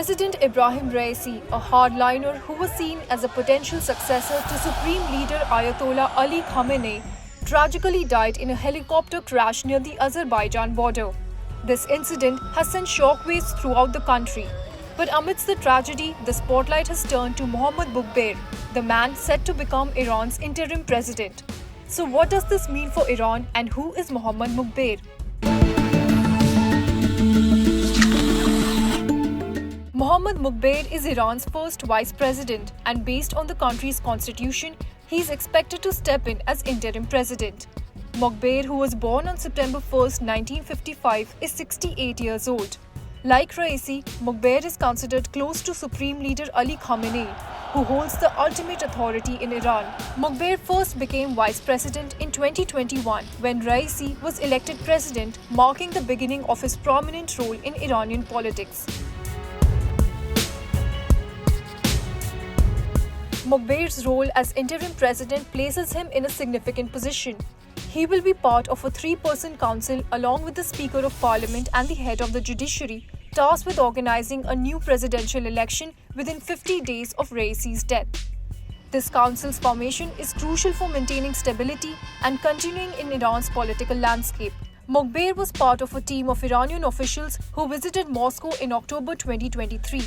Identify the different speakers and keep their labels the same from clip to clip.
Speaker 1: President Ibrahim Raisi, a hardliner who was seen as a potential successor to Supreme Leader Ayatollah Ali Khamenei, tragically died in a helicopter crash near the Azerbaijan border. This incident has sent shockwaves throughout the country. But amidst the tragedy, the spotlight has turned to Mohammad Muqbair, the man set to become Iran's interim president. So what does this mean for Iran, and who is Mohammad Muqbair? Mohammad Muqbair is Iran's first vice president, and based on the country's constitution, he is expected to step in as interim president. Muqbair, who was born on September 1, 1955, is 68 years old. Like Raisi, Muqbair is considered close to Supreme Leader Ali Khamenei, who holds the ultimate authority in Iran. Muqbair first became vice president in 2021 when Raisi was elected president, marking the beginning of his prominent role in Iranian politics. Muqbair's role as interim president places him in a significant position. He will be part of a three-person council along with the Speaker of Parliament and the head of the judiciary, tasked with organizing a new presidential election within 50 days of Raisi's death. This council's formation is crucial for maintaining stability and continuing in Iran's political landscape. Muqbair was part of a team of Iranian officials who visited Moscow in October 2023.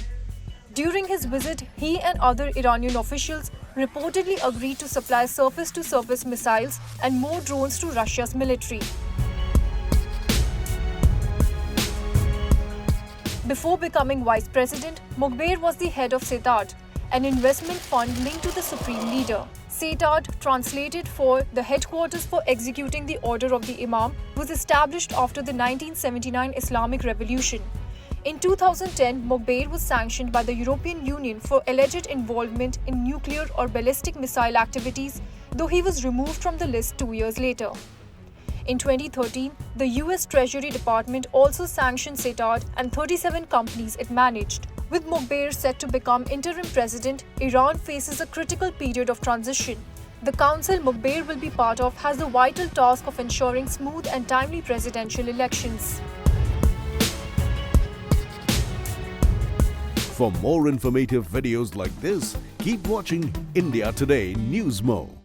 Speaker 1: During his visit, he and other Iranian officials reportedly agreed to supply surface-to-surface missiles and more drones to Russia's military. Before becoming vice president, Muqbair was the head of SETAD, an investment fund linked to the supreme leader. SETAD, translated for the Headquarters for Executing the Order of the Imam, was established after the 1979 Islamic Revolution. In 2010, Muqbair was sanctioned by the European Union for alleged involvement in nuclear or ballistic missile activities, though he was removed from the list 2 years later. In 2013, the US Treasury Department also sanctioned SETAD and 37 companies it managed. With Muqbair set to become interim president, Iran faces a critical period of transition. The council Muqbair will be part of has the vital task of ensuring smooth and timely presidential elections.
Speaker 2: For more informative videos like this, keep watching India Today Newsmo.